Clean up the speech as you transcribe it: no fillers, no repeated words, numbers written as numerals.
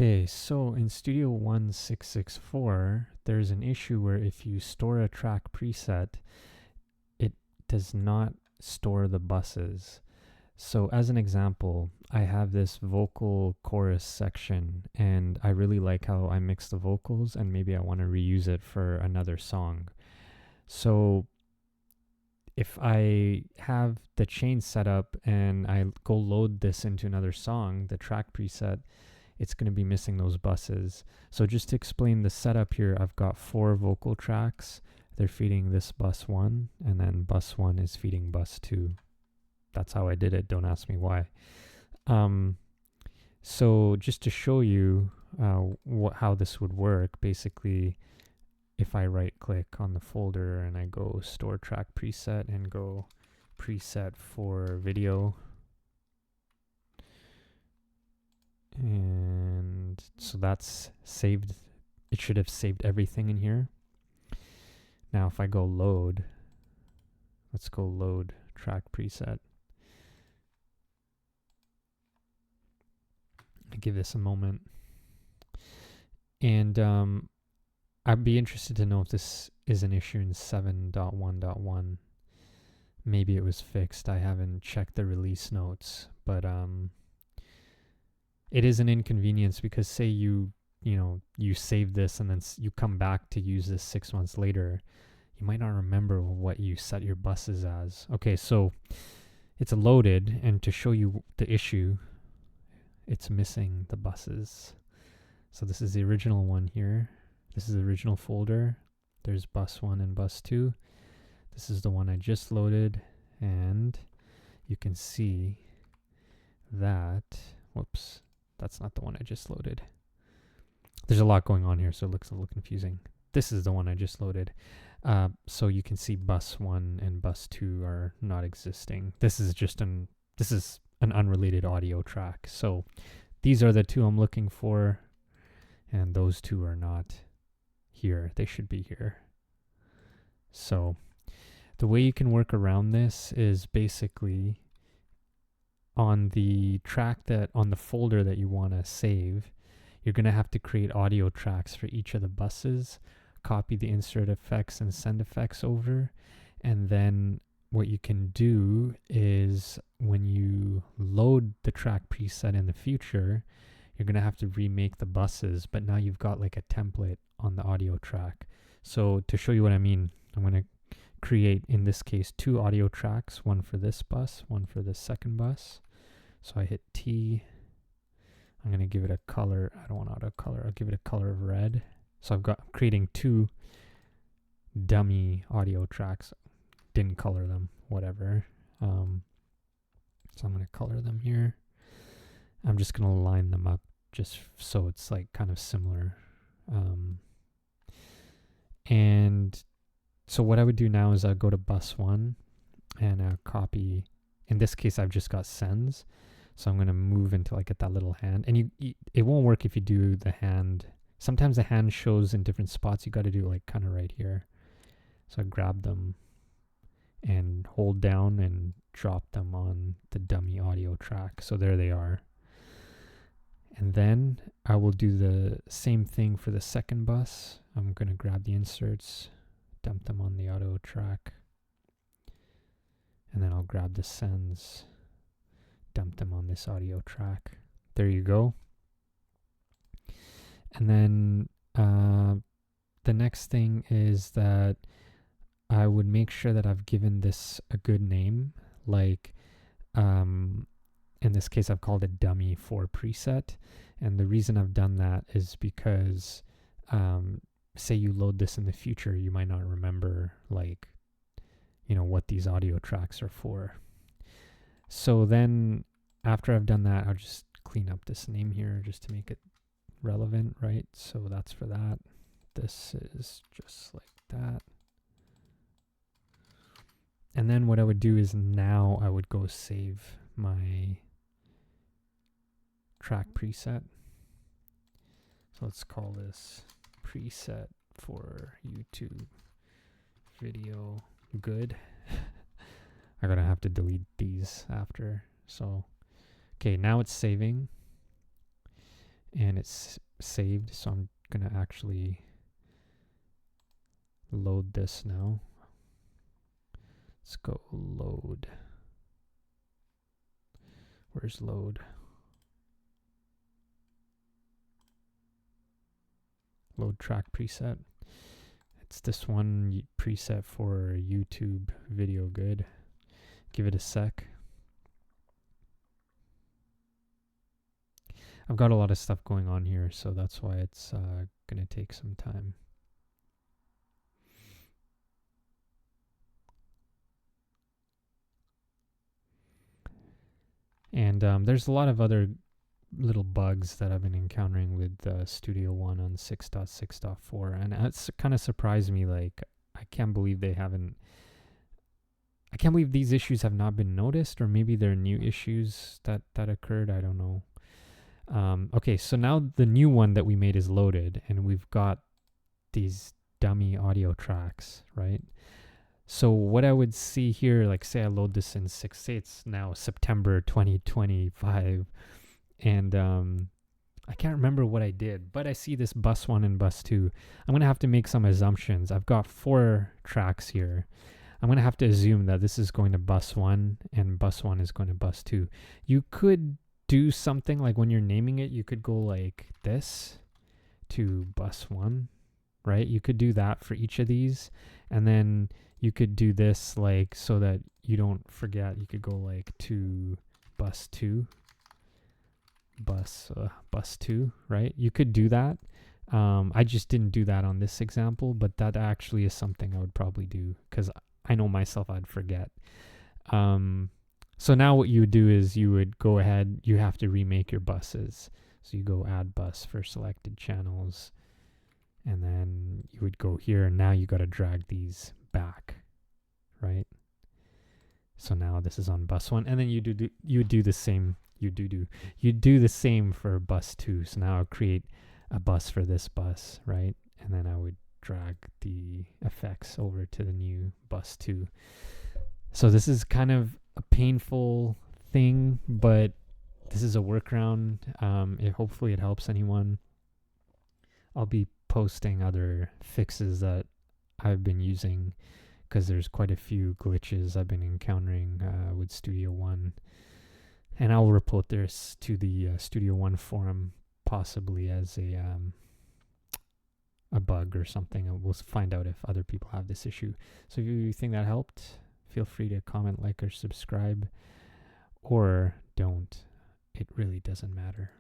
Okay, so in Studio 1664, there's an issue where if you store a track preset, it does not store the buses. So as an example, I have this vocal chorus section and I really like how I mix the vocals and maybe I want to reuse it for another song. So if I have the chain set up and I go load this into another song, the track preset, it's going to be missing those buses. So just to explain the setup here, I've got 4 vocal tracks. They're feeding this bus 1, and then bus 1 is feeding bus 2. That's how I did it. Don't ask me why. So just to show you how this would work, basically, if I right click on the folder and I go store track preset and go preset for video, and so that's saved. It should have saved everything in here. Now if I go load, let's go load track preset. I give this a moment. And I'd be interested to know if this is an issue in 7.1.1. Maybe it was fixed. I haven't checked the release notes, but it is an inconvenience because say you save this and then you come back to use this 6 months later, you might not remember what you set your buses as. Okay, so it's loaded, and to show you the issue, it's missing the buses. So this is the original one here. This is the original folder. There's bus 1 and bus 2. This is the one I just loaded, and you can see that, whoops, that's not the one I just loaded. There's a lot going on here, so it looks a little confusing. This is the one I just loaded. So you can see bus 1 and bus 2 are not existing. This is an unrelated audio track. So these are the 2 I'm looking for, and those 2 are not here. They should be here. So the way you can work around this is basically on the folder that you want to save, you're going to have to create audio tracks for each of the buses, copy the insert effects and send effects over, and then what you can do is when you load the track preset in the future, you're going to have to remake the buses, but now you've got like a template on the audio track. So to show you what I mean, I'm going to create, in this case, 2 audio tracks, one for this bus, one for this second bus. So I hit T. I'm going to give it a color. I don't want auto color. I'll give it a color of red. So I'm creating 2 dummy audio tracks. Didn't color them, whatever. So I'm going to color them here. I'm just going to line them up just so it's like kind of similar. And so what I would do now is I'll go to bus 1 and I'll copy. In this case, I've just got sends. So I'm going to move until I get that little hand. And it won't work if you do the hand. Sometimes the hand shows in different spots. You got to do like kind of right here. So I grab them and hold down and drop them on the dummy audio track. So there they are. And then I will do the same thing for the second bus. I'm going to grab the inserts, dump them on the audio track. And then I'll grab the sends, dump them on this audio track. There you go. And then the next thing is that I would make sure that I've given this a good name. Like in this case, I've called it dummy for preset. And the reason I've done that is because say you load this in the future, you might not remember what these audio tracks are for. So then after I've done that, I'll just clean up this name here just to make it relevant, right? So that's for that. This is just like that. And then what I would do is now I would go save my track preset. So let's call this preset for YouTube video good. I'm gonna have to delete these after. So okay, now it's saving. and it's saved. So I'm gonna actually load this now. Let's go load. Where's load? Load track preset. It's this one preset for YouTube video good. Give it a sec. I've got a lot of stuff going on here, so that's why it's gonna take some time. And there's a lot of other little bugs that I've been encountering with Studio One on 6.6.4, and it's kind of surprised me. Like, I can't believe these issues have not been noticed, or maybe they're new issues that occurred. I don't know. Okay, so now the new one that we made is loaded, and we've got these dummy audio tracks, right? So what I would see here, like say I load this in say it's now September 2025, and I can't remember what I did, but I see this bus 1 and bus 2. I'm going to have to make some assumptions. I've got 4 tracks here. I'm going to have to assume that this is going to bus 1 and bus 1 is going to bus 2. You could do something like when you're naming it, you could go like this to bus 1, right? You could do that for each of these, and then you could do this like so that you don't forget. You could go like to bus 2, bus 2, right? You could do that. I just didn't do that on this example, but that actually is something I would probably do because I know myself I'd forget. So now what you would do is you would go ahead, you have to remake your buses. So you go add bus for selected channels, and then you would go here, and now you got to drag these back, right? So now this is on bus 1, and then you do the same. You do the same for bus 2. So now I'll create a bus for this bus, right? And then I would drag the effects over to the new bus 2. So this is kind of a painful thing, but this is a workaround. Hopefully it helps anyone. I'll be posting other fixes that I've been using because there's quite a few glitches I've been encountering with Studio One. And I'll report this to the Studio One forum, possibly as a bug or something. And we'll find out if other people have this issue. So if you think that helped, feel free to comment, like, or subscribe, or don't. It really doesn't matter.